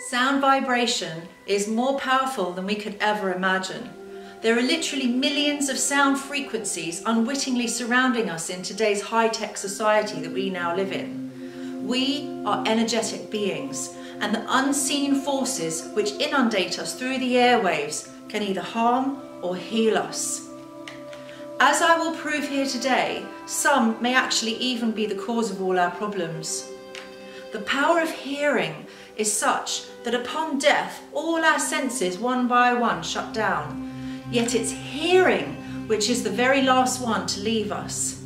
Sound vibration is more powerful than we could ever imagine. There are literally millions of sound frequencies unwittingly surrounding us in today's high-tech society that we now live in. We are energetic beings, and the unseen forces which inundate us through the airwaves can either harm or heal us. As I will prove here today, some may actually even be the cause of all our problems. The power of hearing is such that upon death, all our senses one by one shut down. Yet it's hearing which is the very last one to leave us.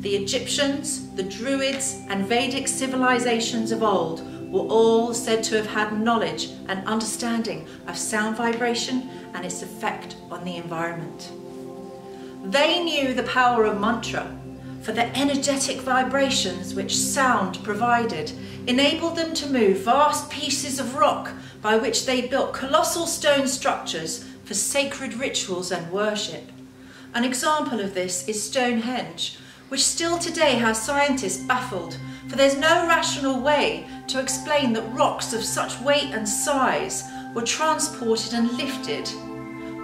The Egyptians, the Druids and Vedic civilizations of old were all said to have had knowledge and understanding of sound vibration and its effect on the environment. They knew the power of mantra, for the energetic vibrations which sound provided enabled them to move vast pieces of rock by which they built colossal stone structures for sacred rituals and worship. An example of this is Stonehenge, which still today has scientists baffled, for there's no rational way to explain that rocks of such weight and size were transported and lifted.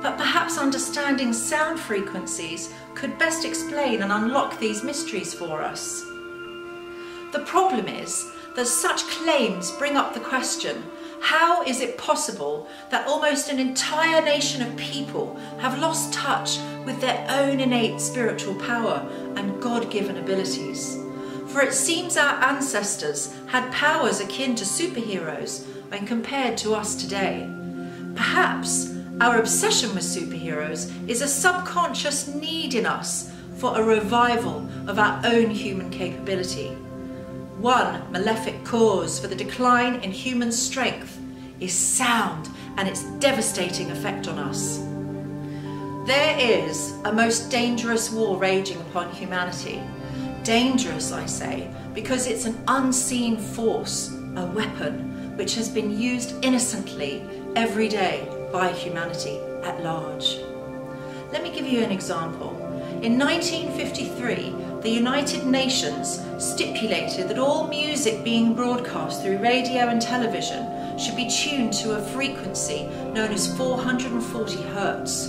But perhaps understanding sound frequencies could best explain and unlock these mysteries for us. The problem is that such claims bring up the question, how is it possible that almost an entire nation of people have lost touch with their own innate spiritual power and God-given abilities? For it seems our ancestors had powers akin to superheroes when compared to us today. Perhaps our obsession with superheroes is a subconscious need in us for a revival of our own human capability. One malefic cause for the decline in human strength is sound and its devastating effect on us. There is a most dangerous war raging upon humanity. Dangerous, I say, because it's an unseen force, a weapon, which has been used innocently every day by humanity at large. Let me give you an example. In 1953, the United Nations stipulated that all music being broadcast through radio and television should be tuned to a frequency known as 440 Hertz.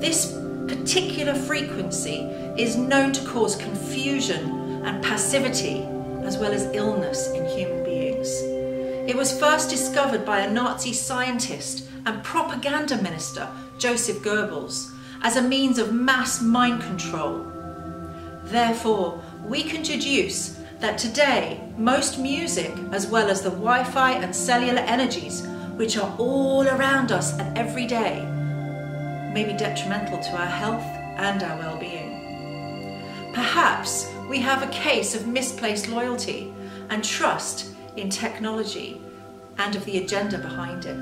This particular frequency is known to cause confusion and passivity as well as illness in human beings. It was first discovered by a Nazi scientist and propaganda minister, Joseph Goebbels, as a means of mass mind control. Therefore, we can deduce that today, most music, as well as the Wi-Fi and cellular energies, which are all around us and every day, may be detrimental to our health and our well-being. Perhaps we have a case of misplaced loyalty and trust in technology and of the agenda behind it.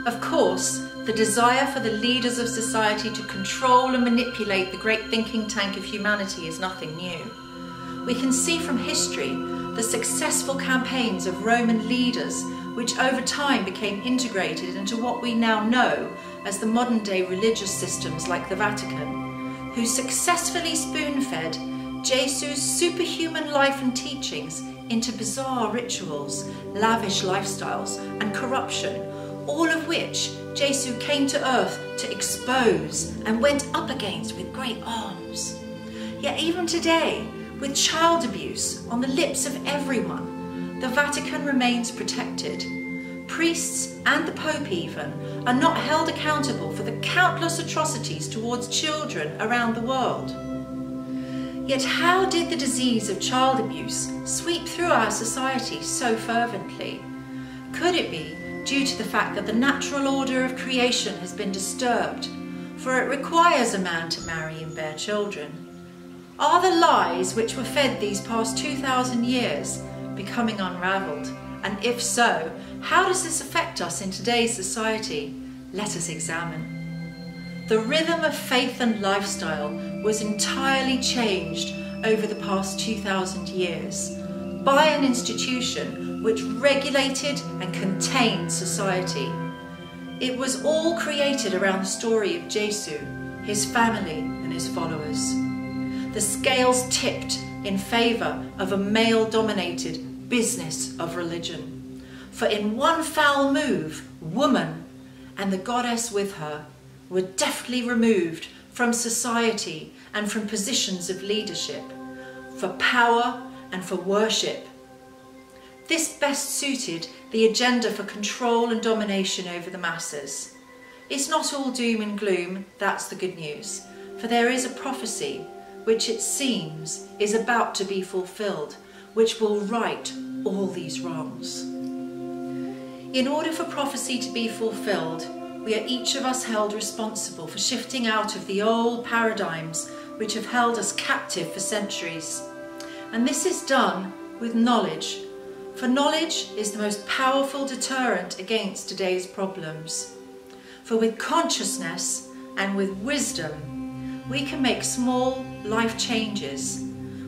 Of course, the desire for the leaders of society to control and manipulate the great thinking tank of humanity is nothing new. We can see from history the successful campaigns of Roman leaders which over time became integrated into what we now know as the modern-day religious systems like the Vatican, who successfully spoon-fed Jesus' superhuman life and teachings into bizarre rituals, lavish lifestyles and corruption, all of which Jesus came to earth to expose and went up against with great arms. Yet even today, with child abuse on the lips of everyone, the Vatican remains protected. Priests and the Pope even are not held accountable for the countless atrocities towards children around the world. Yet how did the disease of child abuse sweep through our society so fervently? Could it be due to the fact that the natural order of creation has been disturbed, for it requires a man to marry and bear children? Are the lies which were fed these past 2,000 years becoming unravelled? And if so, how does this affect us in today's society? Let us examine. The rhythm of faith and lifestyle was entirely changed over the past 2,000 years by an institution which regulated and contained society. It was all created around the story of Jesus, his family and his followers. The scales tipped in favour of a male-dominated business of religion. For in one foul move, woman and the goddess with her were deftly removed from society and from positions of leadership, for power and for worship. This best suited the agenda for control and domination over the masses. It's not all doom and gloom, that's the good news, for there is a prophecy which it seems is about to be fulfilled, which will right all these wrongs. In order for prophecy to be fulfilled, we are each of us held responsible for shifting out of the old paradigms which have held us captive for centuries. And this is done with knowledge, for knowledge is the most powerful deterrent against today's problems. For with consciousness and with wisdom, we can make small life changes,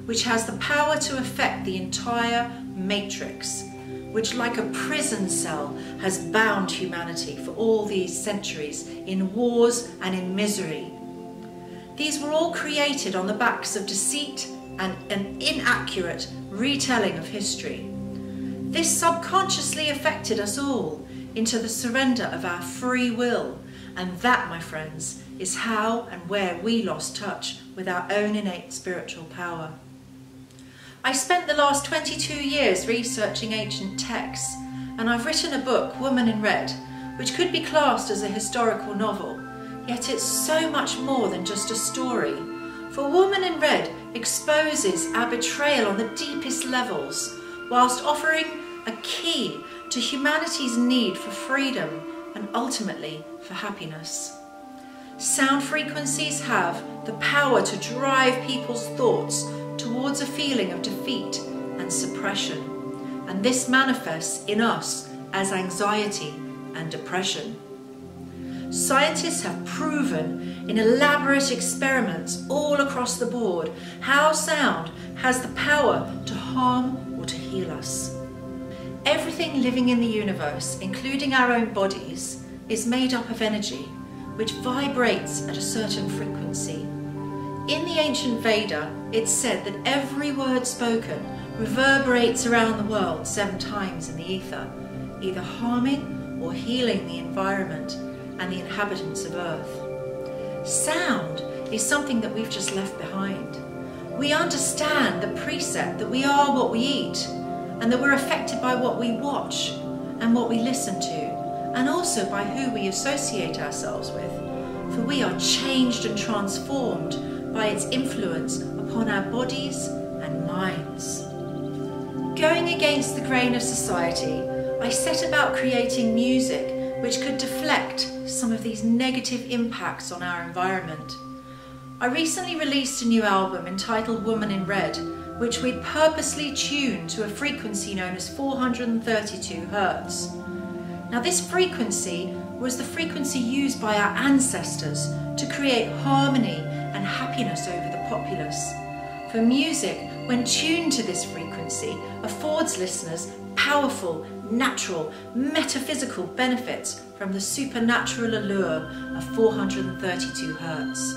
which has the power to affect the entire matrix, which like a prison cell has bound humanity for all these centuries in wars and in misery. These were all created on the backs of deceit and an inaccurate retelling of history. This subconsciously affected us all into the surrender of our free will, and that, my friends, is how and where we lost touch with our own innate spiritual power. I spent the last 22 years researching ancient texts, and I've written a book, Woman in Red, which could be classed as a historical novel, yet it's so much more than just a story. For Woman in Red exposes our betrayal on the deepest levels, whilst offering a key to humanity's need for freedom and ultimately for happiness. Sound frequencies have the power to drive people's thoughts towards a feeling of defeat and suppression, and this manifests in us as anxiety and depression. Scientists have proven in elaborate experiments all across the board how sound has the power to harm or to heal us. Everything living in the universe, including our own bodies, is made up of energy which vibrates at a certain frequency. In the ancient Veda, it's said that every word spoken reverberates around the world 7 times in the ether, either harming or healing the environment and the inhabitants of Earth. Sound is something that we've just left behind. We understand the precept that we are what we eat, and that we're affected by what we watch and what we listen to, and also by who we associate ourselves with, for we are changed and transformed by its influence upon our bodies and minds. Going against the grain of society, I set about creating music which could deflect some of these negative impacts on our environment. I recently released a new album entitled Woman in Red, which we purposely tuned to a frequency known as 432 Hertz. Now this frequency was the frequency used by our ancestors to create harmony and happiness over the populace. For music, when tuned to this frequency, affords listeners powerful, natural, metaphysical benefits from the supernatural allure of 432 Hertz.